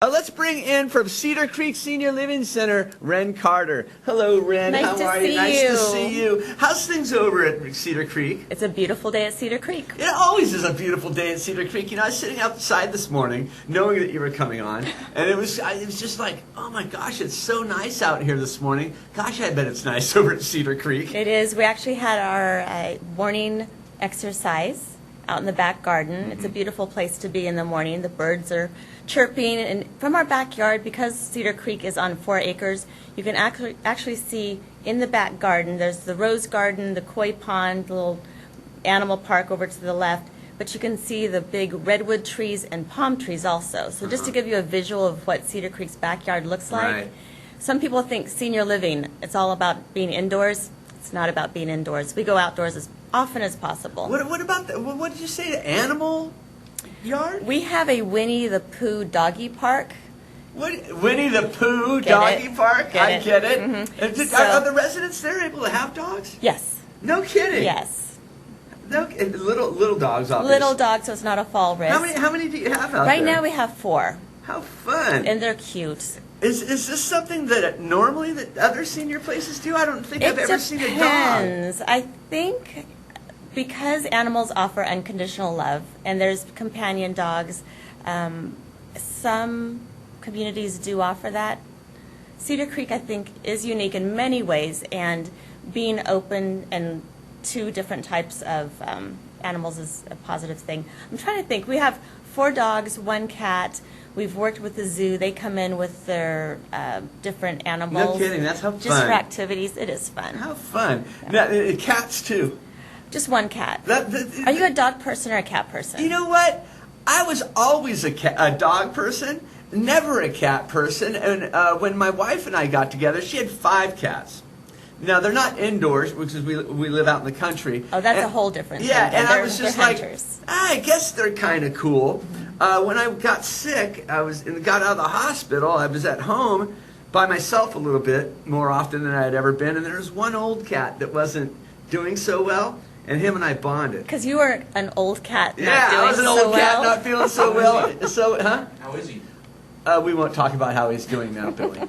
Let's bring in from Cedar Creek Senior Living Center, Ren Carter. Hello, Ren. Nice How to are you? see Nice you. to see you. How's things over at Cedar Creek? It's a beautiful day at Cedar Creek. It always is a beautiful day at Cedar Creek. You know, I was sitting outside this morning, knowing that you were coming on, and it was just like, oh my gosh, it's so nice out here this morning. Gosh, I bet it's nice over at Cedar Creek. It is. We actually had our morning exercise out in the back garden. It's a beautiful place to be in the morning. The birds are chirping, and from our backyard, because Cedar Creek is on 4 acres, you can actually see in the back garden, there's the rose garden, the koi pond, the little animal park over to the left, but you can see the big redwood trees and palm trees also. So just to give you a visual of what Cedar Creek's backyard looks like. Right. Some people think senior living, it's all about being indoors. It's not about being indoors. We go outdoors as often as possible. What about the, what did you say, the animal yard? We have a Winnie the Pooh doggy park. Winnie the Pooh Get doggy it. park? Get I it. get it. Mhm. And So- are the residents there able to have dogs? Yes. No kidding. Yes. No, little dogs, obviously. Little dogs, so it's not a fall risk. How many do you have out Right there? now we have 4, How fun. and they're cute. Is this something that normally that other senior places do? I don't think I've ever seen a dog. Depends. I think because animals offer unconditional love, and there's companion dogs, some communities do offer that. Cedar Creek, I think, is unique in many ways, and being open and to different types of animals is a positive thing. I'm trying to think. We have 4 dogs, 1 cat. We've worked with the zoo. They come in with their different animals. No kidding. That's how fun. Just for activities. It is fun. How fun. Now, cats, too. Just 1 cat. Are you a dog person or a cat person? You know what? I was always a dog person, never a cat person. And when my wife and I got together, she had 5 cats. Now, they're not indoors because we live out in the country. Oh, that's a whole different thing. Yeah, and I was They're just like, hunters. I guess they're kind of cool. When I got sick, got out of the hospital, I was at home by myself a little bit more often than I had ever been, and there was one old cat that wasn't doing so well, and him and I bonded. Because you were an old cat not Yeah, doing I was an so old cat well. not feeling so well. So, huh? How is he? We won't talk about how he's doing now, Billy.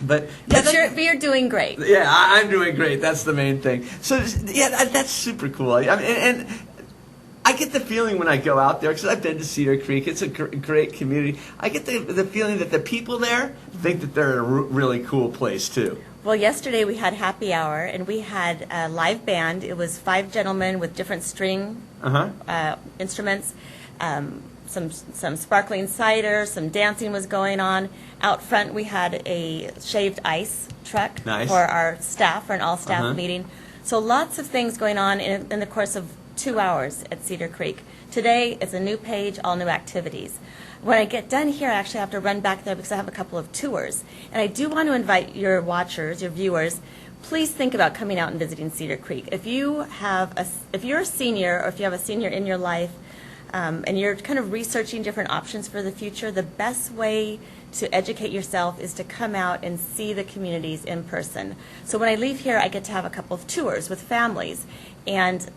But But you're doing great. yeah, I'm doing great. That's the main thing. So yeah, that's super cool. I mean, and I get the feeling when I go out there, because I've been to Cedar Creek. It's a great community. I get the feeling that the people there think that they're a really cool place too. Well, yesterday we had happy hour, and we had a live band. It was 5 gentlemen with different string instruments. Some sparkling cider, some dancing was going on. Out front we had a shaved ice truck Nice. for our staff, for an all-staff meeting. So lots of things going on in the course of 2 hours at Cedar Creek. Today it's a new page, all new activities. When I get done here, I actually have to run back there because I have a couple of tours. And I do want to invite your watchers, your viewers, please think about coming out and visiting Cedar Creek. If you're a senior, or if you have a senior in your life, and you're kind of researching different options for the future, the best way to educate yourself is to come out and see the communities in person. So when I leave here, I get to have a couple of tours with families. And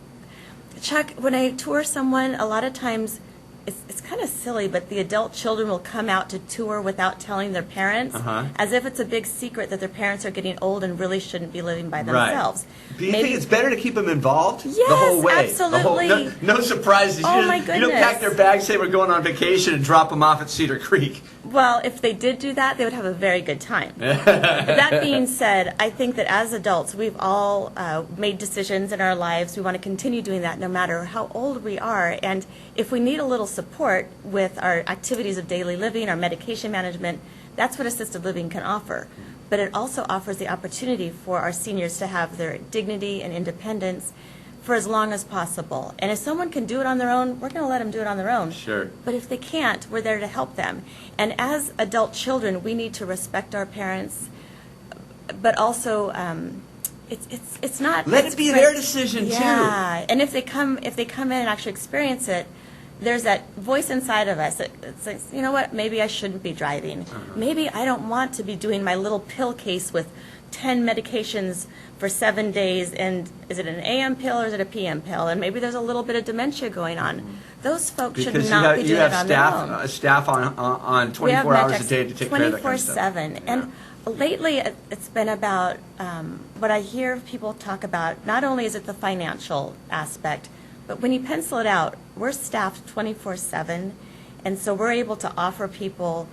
Chuck, when I tour someone, a lot of times it's kind of silly, but the adult children will come out to tour without telling their parents, as if it's a big secret that their parents are getting old and really shouldn't be living by themselves. Right. Do you think it's better to keep them involved Yes, the whole way? absolutely. No surprises. Oh, You my don't pack goodness. their bags, say we're going on vacation, and drop them off at Cedar Creek. Well, if they did do that, they would have a very good time. That being said, I think that as adults, we've all made decisions in our lives. We want to continue doing that no matter how old we are. And if we need a little support with our activities of daily living, our medication management, that's what assisted living can offer. But it also offers the opportunity for our seniors to have their dignity and independence for as long as possible. And if someone can do it on their own, we're going to let them do it on their own. Sure. But if they can't, we're there to help them. And as adult children, we need to respect our parents, but also it's not. Let it be their decision too. Yeah, and if they come in and actually experience it, there's that voice inside of us that says, you know what, maybe I shouldn't be driving. Maybe I don't want to be doing my little pill case with 10 medications for 7 days, and is it an AM pill or is it a PM pill? And maybe there's a little bit of dementia going on. those folks should Because not be doing you have it on staff, their own. staff on 24 hours a day to take care of that kind of stuff. 24/7. And lately, it's been about what I hear people talk about. Not only is it the financial aspect, but when you pencil it out, we're staffed 24/7, and so we're able to offer people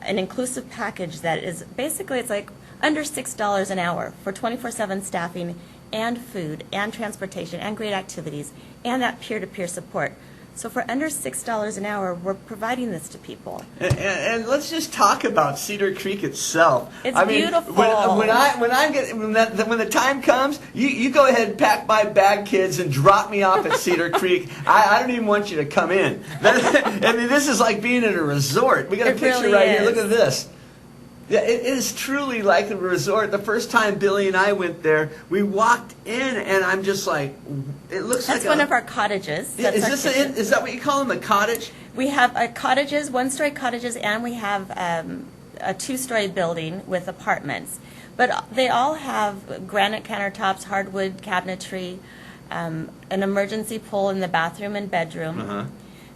an inclusive package that is basically, it's like under $6 an hour for 24/7 staffing and food and transportation and great activities and that peer-to-peer support. So for under $6 an hour, we're providing this to people. And let's just talk about Cedar Creek itself. It's When beautiful. the time comes, you go ahead and pack my bag, kids, and drop me off at Cedar Creek. I don't even want you to come in. I mean, this is like being at a resort. We got a picture really right here. is. Look at this. Yeah, it is truly like a resort. The first time Billy and I went there, we walked in, and I'm just like, it looks That's like one of our cottages. Yeah, That's our kitchen. is that what you call them, a cottage? We have cottages, one-story cottages, and we have a two-story building with apartments. But they all have granite countertops, hardwood cabinetry, an emergency pool in the bathroom and bedroom. Uh-huh.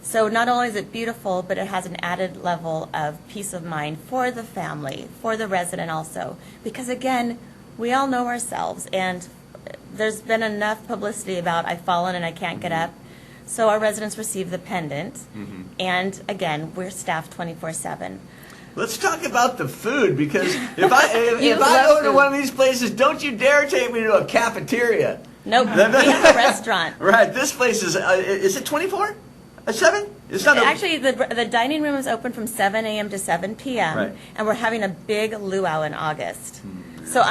So not only is it beautiful, but it has an added level of peace of mind for the family, for the resident also. Because again, we all know ourselves, and there's been enough publicity about I've fallen and I can't get up. So our residents receive the pendant, and again, we're staffed 24/7. Let's talk about the food, because if I You if I love go to food. one of these places, don't you dare take me to a cafeteria. Nope, we have a restaurant. Right, this place is it 24? 7? It's not Actually, the dining room is open from 7 a.m. to 7 p.m. Right. And we're having a big luau in August. So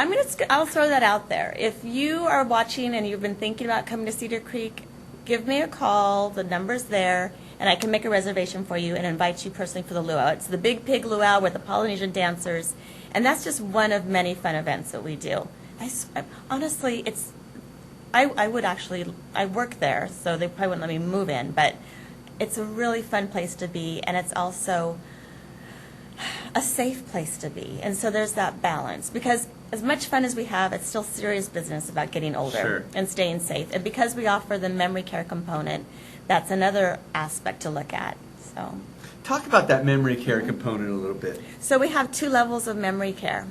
I'll throw that out there. If you are watching and you've been thinking about coming to Cedar Creek, give me a call. The number's there, and I can make a reservation for you and invite you personally for the luau. It's the Big Pig Luau with the Polynesian dancers, and that's just one of many fun events that we do. Honestly, I work there, so they probably wouldn't let me move in, but it's a really fun place to be, and it's also a safe place to be. And so there's that balance. Because as much fun as we have, it's still serious business about getting older Sure. and staying safe. And because we offer the memory care component, that's another aspect to look at. So Talk about that memory care component a little bit. So we have 2 levels of memory care.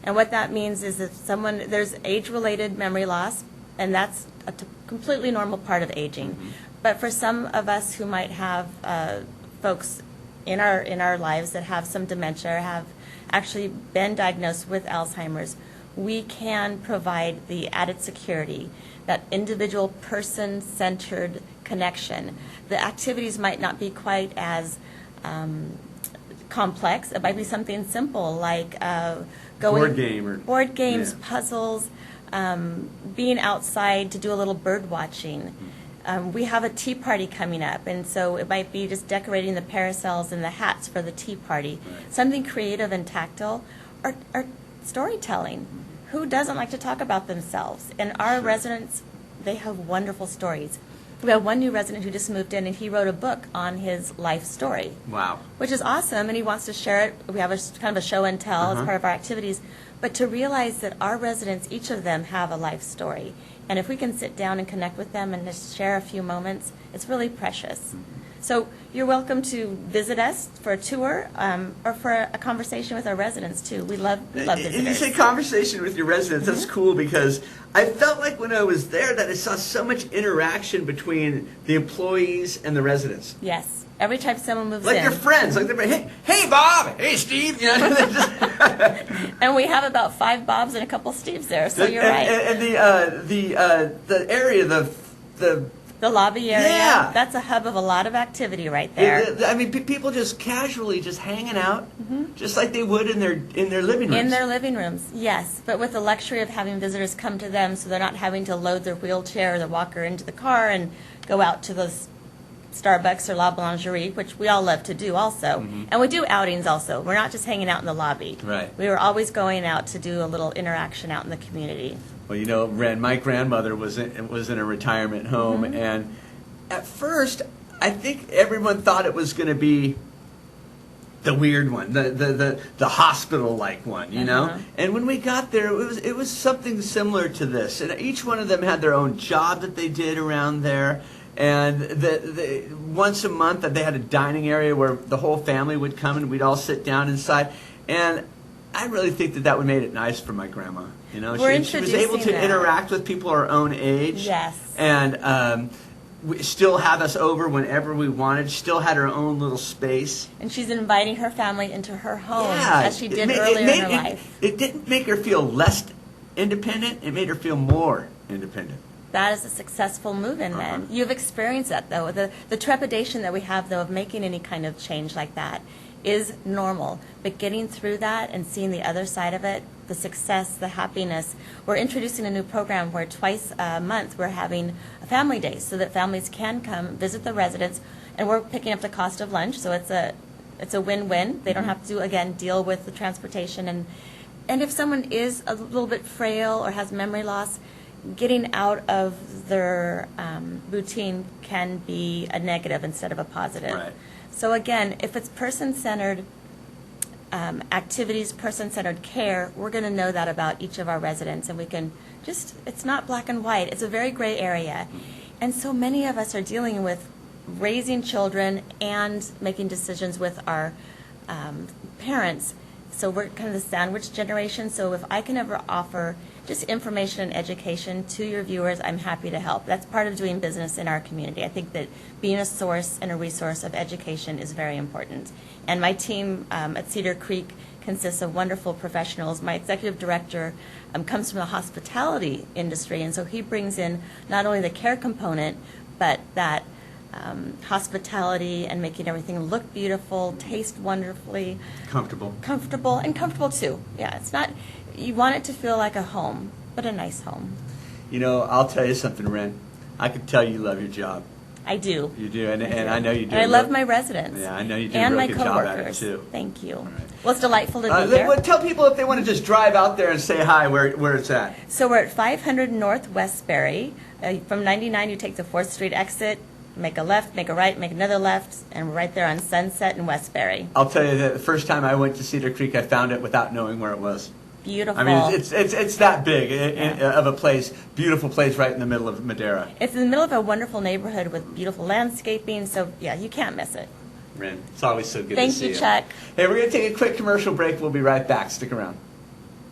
And what that means is if there's age-related memory loss, and that's a completely normal part of aging. But for some of us who might have folks in our lives that have some dementia, or have actually been diagnosed with Alzheimer's, we can provide the added security, that individual person-centered connection. The activities might not be quite as complex. It might be something simple like board games, puzzles, being outside to do a little bird watching. We have a tea party coming up, and so it might be just decorating the parasols and the hats for the tea party. Right. Something creative and tactile, or storytelling. Who doesn't like to talk about themselves? And our residents, they have wonderful stories. We have one new resident who just moved in, and he wrote a book on his life story. Wow. Which is awesome, and he wants to share it. We have a kind of a show and tell as part of our activities. But to realize that our residents, each of them, have a life story. And if we can sit down and connect with them and just share a few moments, it's really precious. So you're welcome to visit us for a tour or for a conversation with our residents, too. We love visitors. And you say conversation with your residents. That's cool, because I felt like when I was there that I saw so much interaction between the employees and the residents. Yes. Every time someone moves Like in. they're friends. Like they're, hey Bob, hey Steve. You know, And we have about 5 Bobs and a couple Steves there, so you're right. And the area, The lobby area, Yeah. that's a hub of a lot of activity right there. I mean, people just casually just hanging out, just like they would in their living rooms. In their living rooms, yes, but with the luxury of having visitors come to them, so they're not having to load their wheelchair or their walker into the car and go out to the Starbucks or La Boulangerie, which we all love to do also. And we do outings also. We're not just hanging out in the lobby. Right. We were always going out to do a little interaction out in the community. Well, you know, Ren, my grandmother was in a retirement home, and at first, I think everyone thought it was going to be the weird one, the hospital-like one, you know. And when we got there, it was something similar to this, and each one of them had their own job that they did around there. And once a month they had a dining area where the whole family would come and we'd all sit down inside. And I really think that would make it nice for my grandma. You know, she was able to interact with people her own age. Yes. And still have us over whenever we wanted. Still had her own little space. And she's inviting her family into her home, as she did earlier in her life. It didn't make her feel less independent. It made her feel more independent. That is a successful move in men. You've experienced that, though. The trepidation that we have, though, of making any kind of change like that is normal. But getting through that and seeing the other side of it, the success, the happiness. We're introducing a new program where twice a month we're having a family day so that families can come visit the residents, and we're picking up the cost of lunch, so it's a win-win. They don't have to, again, deal with the transportation. And if someone is a little bit frail or has memory loss, getting out of their routine can be a negative instead of a positive. Right. So again, if it's person-centered activities, person-centered care, we're going to know that about each of our residents, and we can it's not black and white. It's a very gray area. And so many of us are dealing with raising children and making decisions with our parents. So we're kind of the sandwich generation. So if I can ever offer just information and education to your viewers, I'm happy to help. That's part of doing business in our community. I think that being a source and a resource of education is very important. And my team at Cedar Creek consists of wonderful professionals. My executive director comes from the hospitality industry, and so he brings in not only the care component, but that hospitality and making everything look beautiful, taste wonderfully. Comfortable, and comfortable too. Yeah, it's not, you want it to feel like a home, but a nice home. You know, I'll tell you something, Ren. I can tell you love your job. I do. You do, and I know you do. And I love my residents. Yeah, I know you do and a my really good job at it, coworkers. too. Thank you. All right. Well, it's delightful to be here. Well, tell people if they want to just drive out there and say hi, where it's at. So we're at 500 North Westbury. From 99, you take the 4th Street exit, make a left, make a right, make another left, and we're right there on Sunset and Westbury. I'll tell you that the first time I went to Cedar Creek, I found it without knowing where it was. Beautiful. I mean, it's that big of a place, beautiful place right in the middle of Madera. It's in the middle of a wonderful neighborhood with beautiful landscaping, so yeah, you can't miss it. Ren, it's always so good to see you. Thank you, Chuck. Hey, we're going to take a quick commercial break. We'll be right back. Stick around.